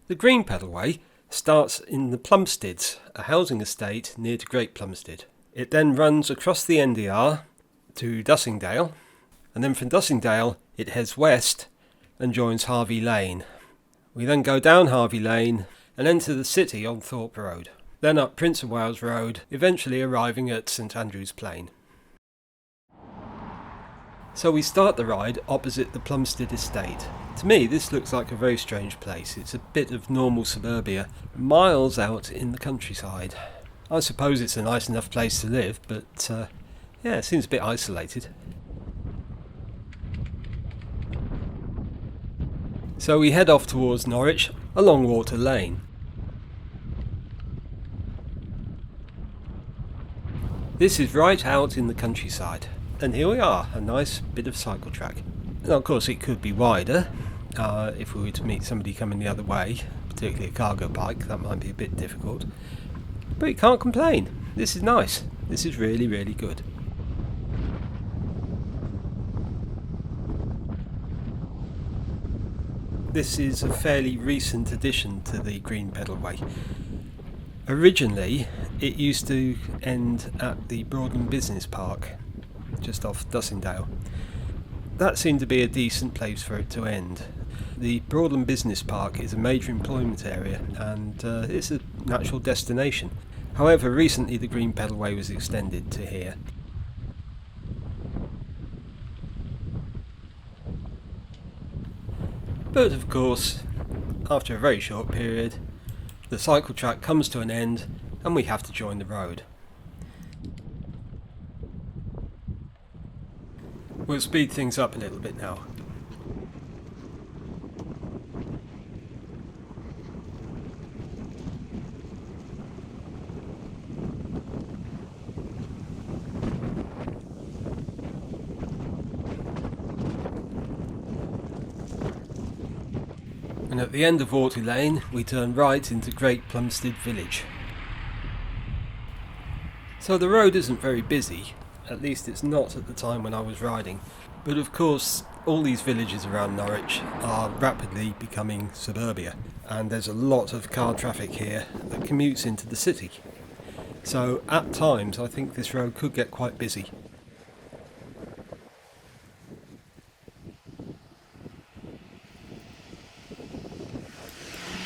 The Green Pedalway starts in the Plumsteads, a housing estate near to Great Plumstead. It then runs across the NDR to Dussindale, and then from Dustondale it heads west and joins Harvey Lane. We then go down Harvey Lane and enter the city on Thorpe Road, then up Prince of Wales Road, eventually arriving at St Andrew's Plain. So we start the ride opposite the Plumstead estate. To me this looks like a very strange place. It's a bit of normal suburbia, miles out in the countryside. I suppose it's a nice enough place to live, but it seems a bit isolated. So we head off towards Norwich along Water Lane. This is right out in the countryside, and here we are, a nice bit of cycle track. Now of course it could be wider if we were to meet somebody coming the other way, particularly a cargo bike. That might be a bit difficult, but you can't complain. This is nice. This is really, really good. This is a fairly recent addition to the Green Pedalway. Originally, it used to end at the Broadland Business Park, just off Dussindale. That seemed to be a decent place for it to end. The Broadland Business Park is a major employment area and it's a natural destination. However, recently the Green Pedalway was extended to here. But of course, after a very short period, the cycle track comes to an end and we have to join the road. We'll speed things up a little bit now. And at the end of Water Lane, we turn right into Great Plumstead village. So the road isn't very busy, at least it's not at the time when I was riding. But of course, all these villages around Norwich are rapidly becoming suburbia, and there's a lot of car traffic here that commutes into the city. So at times I think this road could get quite busy.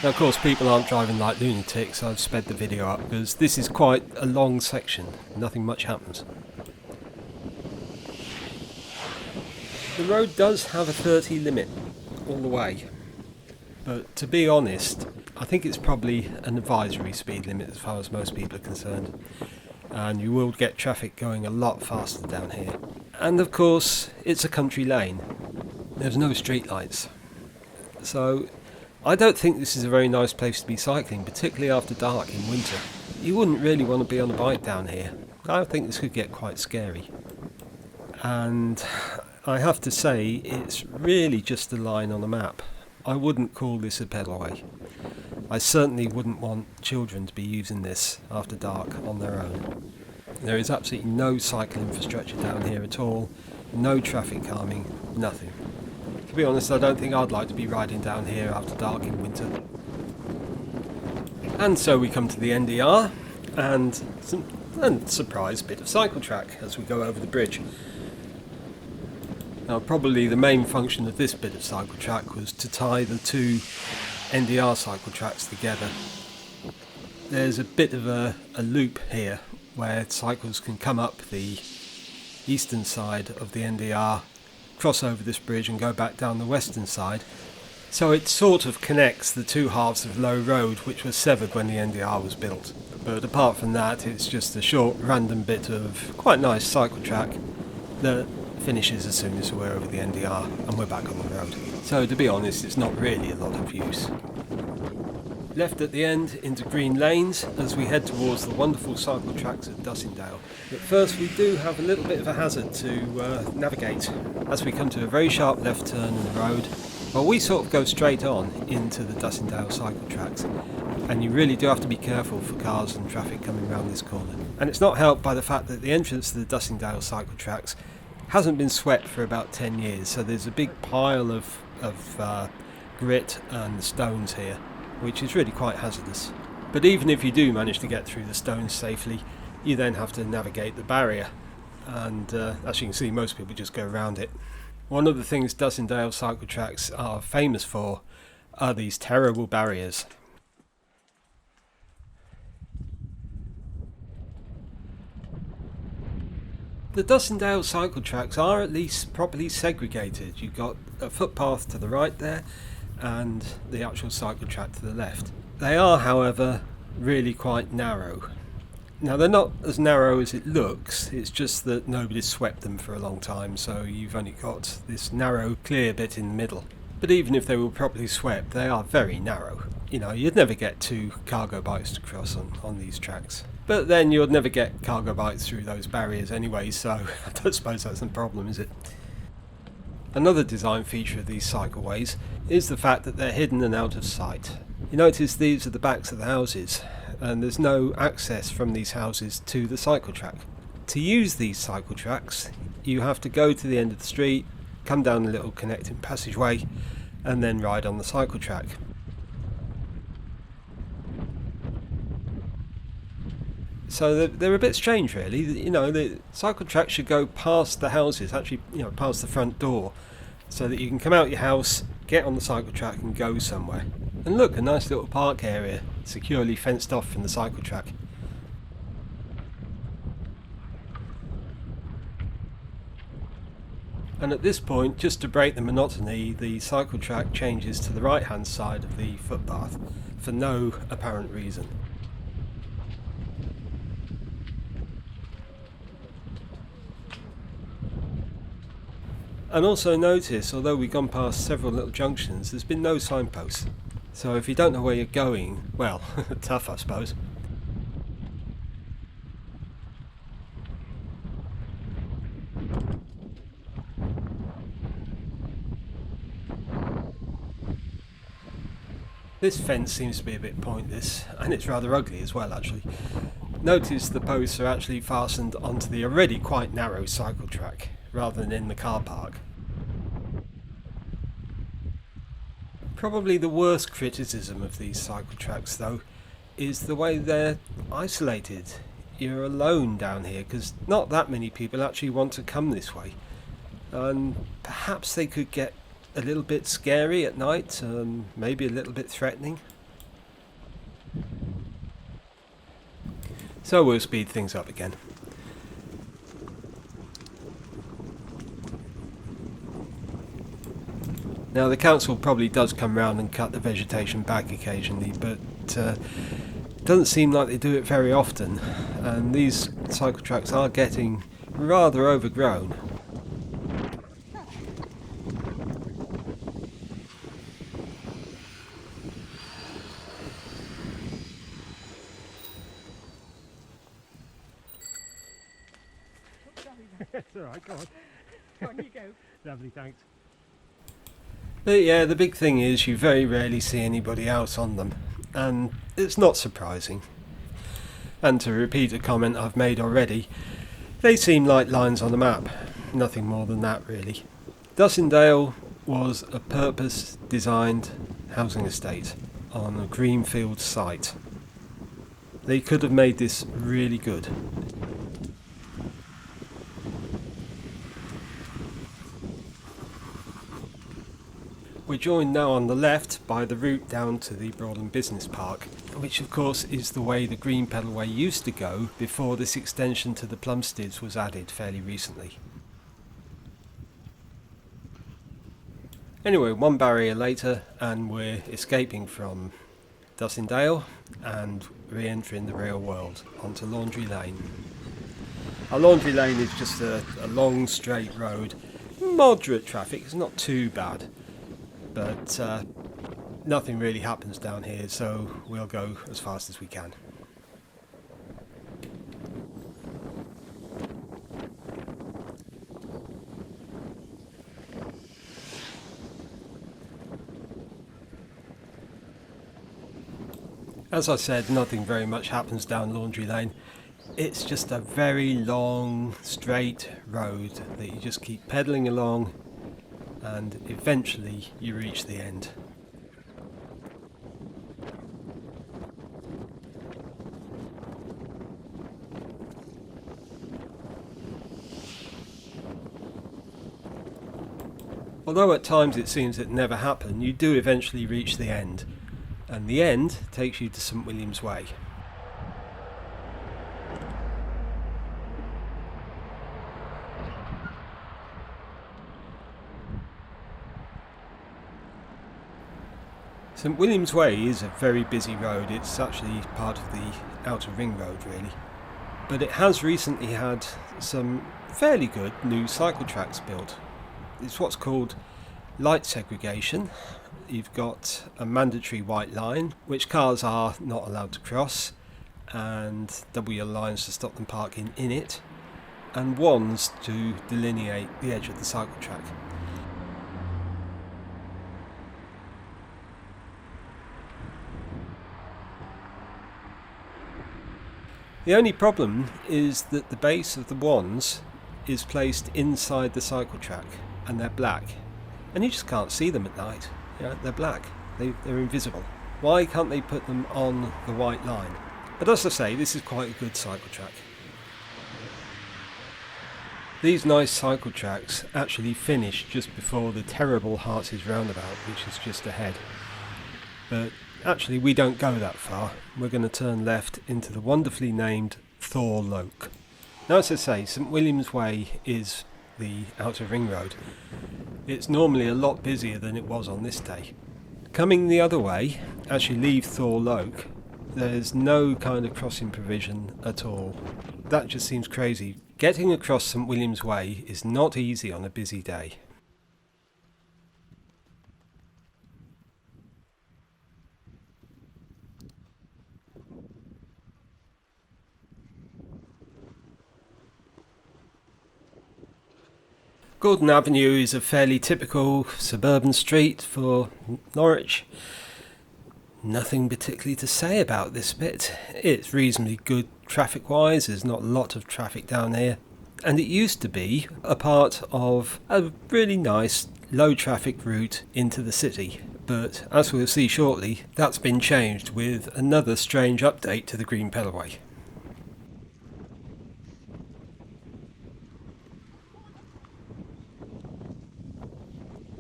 Now of course people aren't driving like lunatics. I've sped the video up because this is quite a long section, nothing much happens. The road does have a 30 limit all the way, but to be honest I think it's probably an advisory speed limit as far as most people are concerned, and you will get traffic going a lot faster down here. And of course it's a country lane, there's no street lights, so I don't think this is a very nice place to be cycling, particularly after dark in winter. You wouldn't really want to be on a bike down here. I think this could get quite scary. And I have to say, it's really just a line on a map. I wouldn't call this a pedalway. I certainly wouldn't want children to be using this after dark on their own. There is absolutely no cycle infrastructure down here at all, no traffic calming, nothing. To be honest, I don't think I'd like to be riding down here after dark in winter. And so we come to the NDR, and surprise bit of cycle track as we go over the bridge. Now probably the main function of this bit of cycle track was to tie the two NDR cycle tracks together. There's a bit of a loop here where cycles can come up the eastern side of the NDR, cross over this bridge and go back down the western side. So it sort of connects the two halves of Low Road, which was severed when the NDR was built. But apart from that, it's just a short random bit of quite nice cycle track that finishes as soon as we're over the NDR and we're back on the road. So to be honest, it's not really a lot of use. Left at the end into green lanes as we head towards the wonderful cycle tracks at Dussindale. But first we do have a little bit of a hazard to navigate as we come to a very sharp left turn in the road. Well, we sort of go straight on into the Dustondale cycle tracks, and you really do have to be careful for cars and traffic coming around this corner. And it's not helped by the fact that the entrance to the Dustondale cycle tracks hasn't been swept for about 10 years, so there's a big pile of grit and stones here. which is really quite hazardous. But even if you do manage to get through the stones safely, you then have to navigate the barrier, and as you can see, most people just go around it. One of the things Dussindale cycle tracks are famous for are these terrible barriers. The Dussindale cycle tracks are at least properly segregated. You've got a footpath to the right there and the actual cycle track to the left. They are, however, really quite narrow. Now, they're not as narrow as it looks, it's just that nobody's swept them for a long time, so you've only got this narrow clear bit in the middle. But even if they were properly swept, they are very narrow. You know, you'd never get 2 cargo bikes to cross on these tracks. But then you'd never get cargo bikes through those barriers anyway, so I don't suppose that's a problem, is it? Another design feature of these cycleways is the fact that they're hidden and out of sight. You notice these are the backs of the houses, and there's no access from these houses to the cycle track. To use these cycle tracks, you have to go to the end of the street, come down a little connecting passageway, and then ride on the cycle track. So they're a bit strange, really. You know, the cycle track should go past the houses, actually, you know, past the front door, so that you can come out your house, get on the cycle track and go somewhere. And look, a nice little park area, securely fenced off from the cycle track. And at this point, just to break the monotony, the cycle track changes to the right hand side of the footpath for no apparent reason. And also notice, although we've gone past several little junctions, there's been no signposts. So if you don't know where you're going, well, tough I suppose. This fence seems to be a bit pointless, and it's rather ugly as well actually. Notice the posts are actually fastened onto the already quite narrow cycle track, rather than in the car park. Probably the worst criticism of these cycle tracks though is the way they're isolated. You're alone down here because not that many people actually want to come this way, and perhaps they could get a little bit scary at night and maybe a little bit threatening. So we'll speed things up again. Now the council probably does come round and cut the vegetation back occasionally, but it doesn't seem like they do it very often, and these cycle tracks are getting rather overgrown. It's alright, go on. Go on, you go. Lovely, thanks. But yeah, the big thing is you very rarely see anybody else on them, and it's not surprising. And to repeat a comment I've made already, they seem like lines on a map, nothing more than that really. Dustondale was a purpose-designed housing estate on a greenfield site. They could have made this really good. We're joined now on the left by the route down to the Broadland Business Park, which of course is the way the Green Pedalway used to go before this extension to the Plumsteads was added fairly recently. Anyway, one barrier later and we're escaping from Dussindale and re-entering the real world onto Laundry Lane. Our Laundry Lane is just a long straight road, moderate traffic, it's not too bad. But nothing really happens down here, so we'll go as fast as we can. As I said, nothing very much happens down Laundry Lane. It's just a very long, straight road that you just keep pedalling along, and eventually you reach the end. Although at times it seems it never happened, you do eventually reach the end, and the end takes you to St William's Way. St William's Way is a very busy road. It's actually part of the Outer Ring Road really, but it has recently had some fairly good new cycle tracks built. It's what's called light segregation. You've got a mandatory white line which cars are not allowed to cross, and double yellow lines to stop them parking in it, and ones to delineate the edge of the cycle track. The only problem is that the base of the wands is placed inside the cycle track, and they're black, and you just can't see them at night. They're black, they're invisible. Why can't they put them on the white line? But as I say, this is quite a good cycle track. These nice cycle tracks actually finish just before the terrible Hearts' roundabout, which is just ahead. But actually we don't go that far. We're going to turn left into the wonderfully named Thorpe. Now, as I say, St William's Way is the Outer Ring Road. It's normally a lot busier than it was on this day. Coming the other way, as you leave Thorpe, there's no kind of crossing provision at all. That just seems crazy. Getting across St William's Way is not easy on a busy day. Gordon Avenue is a fairly typical suburban street for Norwich. Nothing particularly to say about this bit. It's reasonably good traffic-wise, there's not a lot of traffic down here. And it used to be a part of a really nice low traffic route into the city. But as we'll see shortly, that's been changed with another strange update to the Green Pedalway.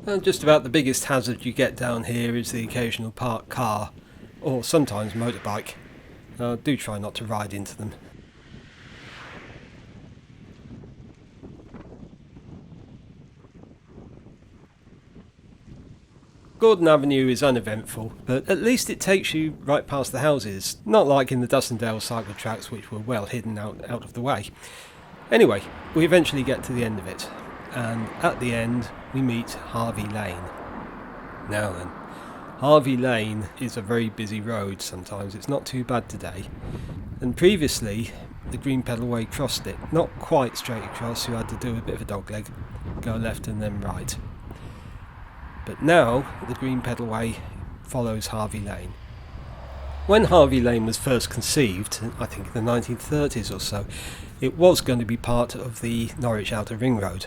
And just about the biggest hazard you get down here is the occasional parked car, or sometimes motorbike. Do try not to ride into them. Gordon Avenue is uneventful, but at least it takes you right past the houses, not like in the Dustondale cycle tracks, which were well hidden out of the way. Anyway, we eventually get to the end of it, and at the end we meet Harvey Lane. Now then, Harvey Lane is a very busy road sometimes. It's not too bad today, and previously the Green Pedalway crossed it, not quite straight across. You had to do a bit of a dogleg, go left and then right. But now the Green Pedalway follows Harvey Lane. When Harvey Lane was first conceived, I think in the 1930s or so, it was going to be part of the Norwich Outer Ring Road,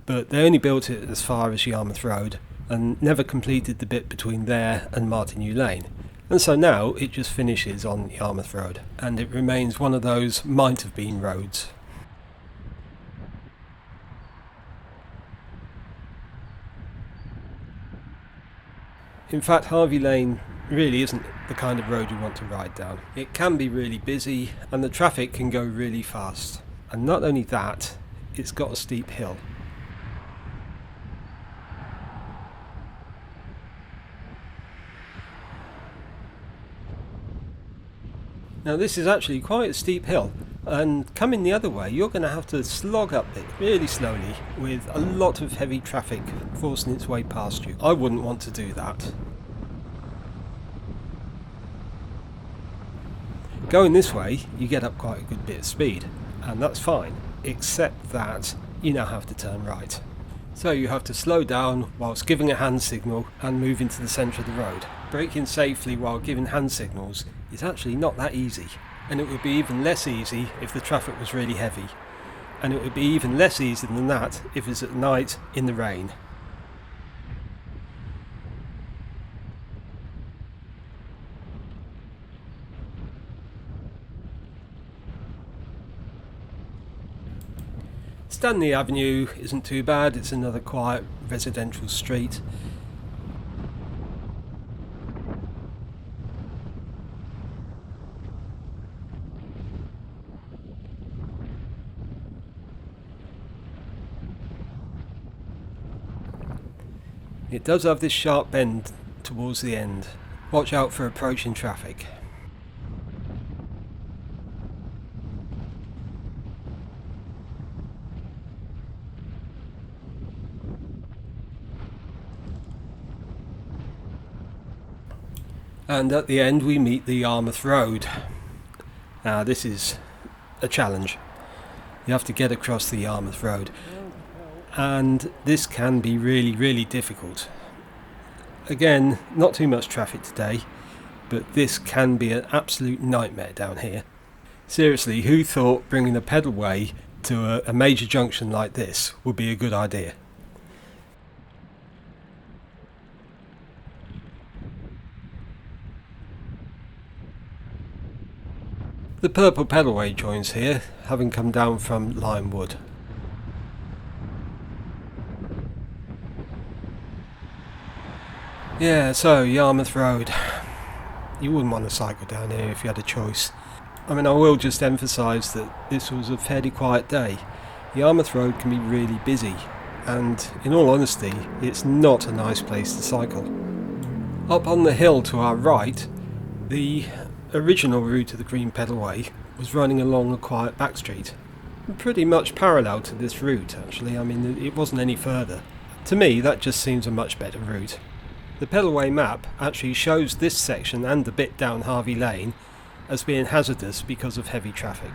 but they only built it as far as Yarmouth Road and never completed the bit between there and Martineau Lane, and so now it just finishes on Yarmouth Road, and it remains one of those might have been roads. In fact, Harvey Lane really isn't the kind of road you want to ride down. It can be really busy and the traffic can go really fast. And not only that, it's got a steep hill. Now this is actually quite a steep hill, and coming the other way you're going to have to slog up it really slowly with a lot of heavy traffic forcing its way past you. I wouldn't want to do that. Going this way you get up quite a good bit of speed, and that's fine, except that you now have to turn right. So you have to slow down whilst giving a hand signal and move into the centre of the road. Braking safely while giving hand signals is actually not that easy, and it would be even less easy if the traffic was really heavy, and it would be even less easy than that if it's at night in the rain. Stanley Avenue isn't too bad, it's another quiet residential street. It does have this sharp bend towards the end. Watch out for approaching traffic. And at the end we meet the Yarmouth Road. Now this is a challenge. You have to get across the Yarmouth Road. And this can be really difficult. Again, not too much traffic today, but this can be an absolute nightmare down here. Seriously, who thought bringing the pedalway to a major junction like this would be a good idea? The purple pedalway joins here, having come down from Limewood. Yeah, so Yarmouth Road. You wouldn't want to cycle down here if you had a choice. I mean, I will just emphasise that this was a fairly quiet day. Yarmouth Road can be really busy, and in all honesty, it's not a nice place to cycle. Up on the hill to our right, the original route of the Green Pedalway was running along a quiet back street. Pretty much parallel to this route, actually. I mean, it wasn't any further. To me, that just seems a much better route. The Pedalway map actually shows this section and the bit down Harvey Lane as being hazardous because of heavy traffic.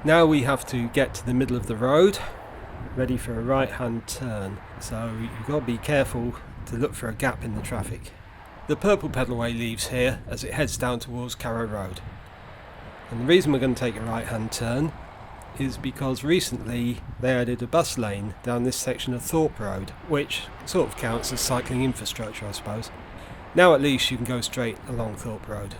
Now we have to get to the middle of the road, ready for a right hand turn, so you've got to be careful to look for a gap in the traffic. The purple pedalway leaves here as it heads down towards Carrow Road. And the reason we're going to take a right hand turn is because recently they added a bus lane down this section of Thorpe Road, which sort of counts as cycling infrastructure, I suppose. Now at least you can go straight along Thorpe Road.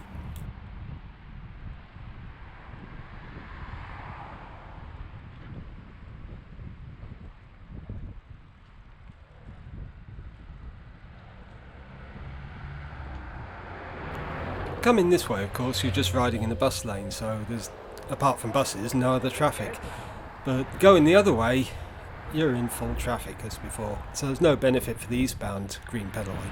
Coming this way, of course, you're just riding in the bus lane, so there's, apart from buses, no other traffic. But going the other way, you're in full traffic as before, so there's no benefit for the eastbound Green Pedalway.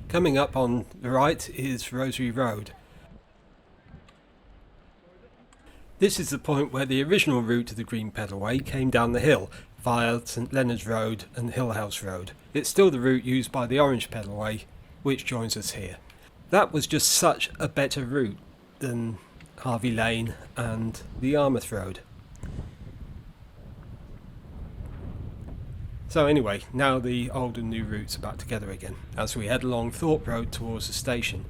Coming up on the right is Rosary Road. This is the point where the original route of the Green Pedalway came down the hill via St Leonard's Road and Hillhouse Road. It's still the route used by the Orange Pedalway, which joins us here. That was just such a better route than Harvey Lane and the Yarmouth Road. So anyway, now the old and new routes are back together again as we head along Thorpe Road towards the station.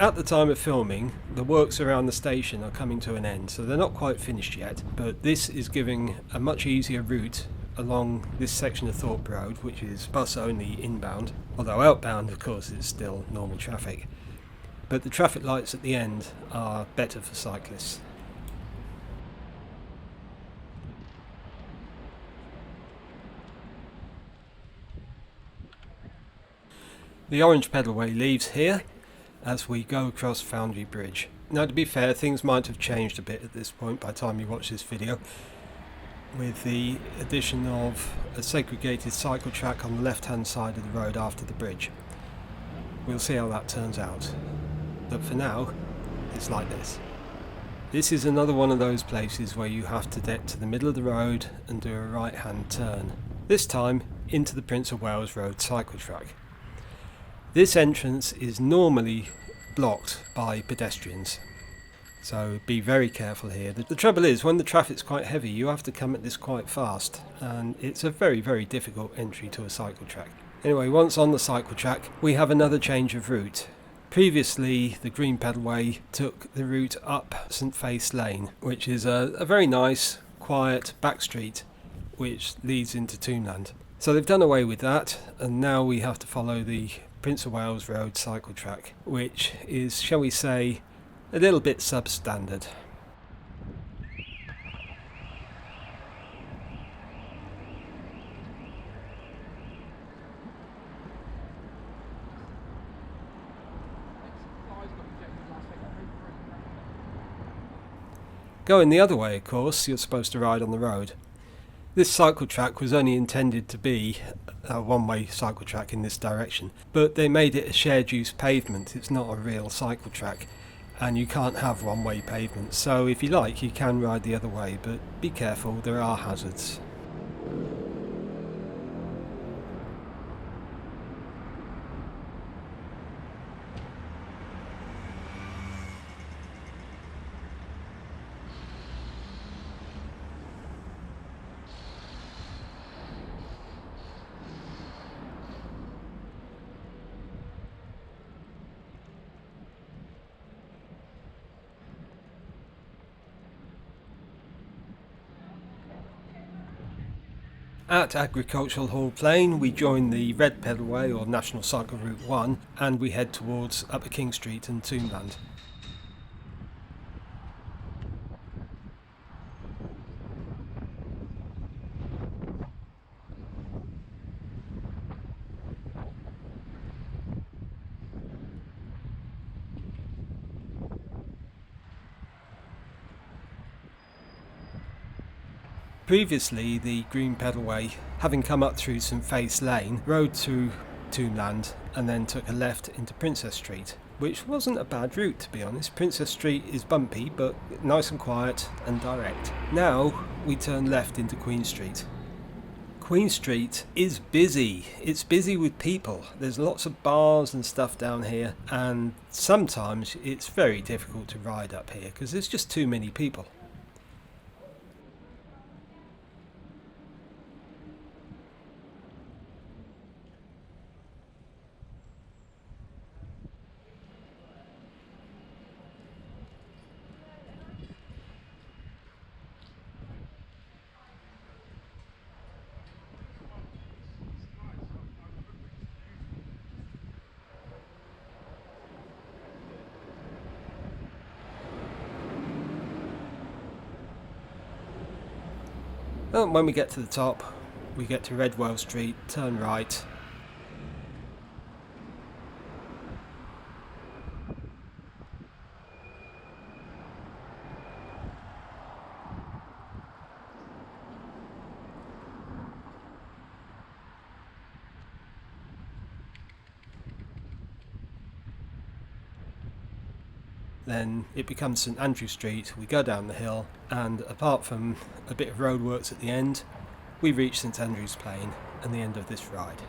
At the time of filming, the works around the station are coming to an end, so they're not quite finished yet, but this is giving a much easier route along this section of Thorpe Road, which is bus only inbound, although outbound of course it's still normal traffic. But the traffic lights at the end are better for cyclists. The orange pedalway leaves here as we go across Foundry Bridge. Now, to be fair, things might have changed a bit at this point by the time you watch this video, with the addition of a segregated cycle track on the left hand side of the road after the bridge. We'll see how that turns out, but for now it's like this. This is another one of those places where you have to get to the middle of the road and do a right hand turn, this time into the Prince of Wales Road cycle track. This entrance is normally blocked by pedestrians, so be very careful here. The trouble is, when the traffic's quite heavy, you have to come at this quite fast, and it's a very, very difficult entry to a cycle track. Anyway, once on the cycle track, we have another change of route. Previously, the Green Pedalway took the route up St Faith's Lane, which is a very nice, quiet back street which leads into Tombland. So they've done away with that, and now we have to follow the Prince of Wales Road cycle track, which is, shall we say, a little bit substandard. Going the other way, of course, you're supposed to ride on the road. This cycle track was only intended to be a one-way cycle track in this direction, but they made it a shared use pavement. It's not a real cycle track, and you can't have one-way pavement, so if you like you can ride the other way, but be careful, there are hazards. At Agricultural Hall Plain, we join the Red Pedalway or National Cycle Route 1, and we head towards Upper King Street and Tombland. Previously, the Green Pedalway, having come up through St Faith's Lane, rode through Tombland and then took a left into Princess Street, which wasn't a bad route, to be honest. Princess Street is bumpy, but nice and quiet and direct. Now we turn left into Queen Street. Queen Street is busy. It's busy with people. There's lots of bars and stuff down here, and sometimes it's very difficult to ride up here because there's just too many people. Well, when we get to the top, we get to Redwell Street, turn right. Then it becomes St Andrew Street, we go down the hill, and apart from a bit of roadworks at the end, we reach St Andrew's Plain and the end of this ride.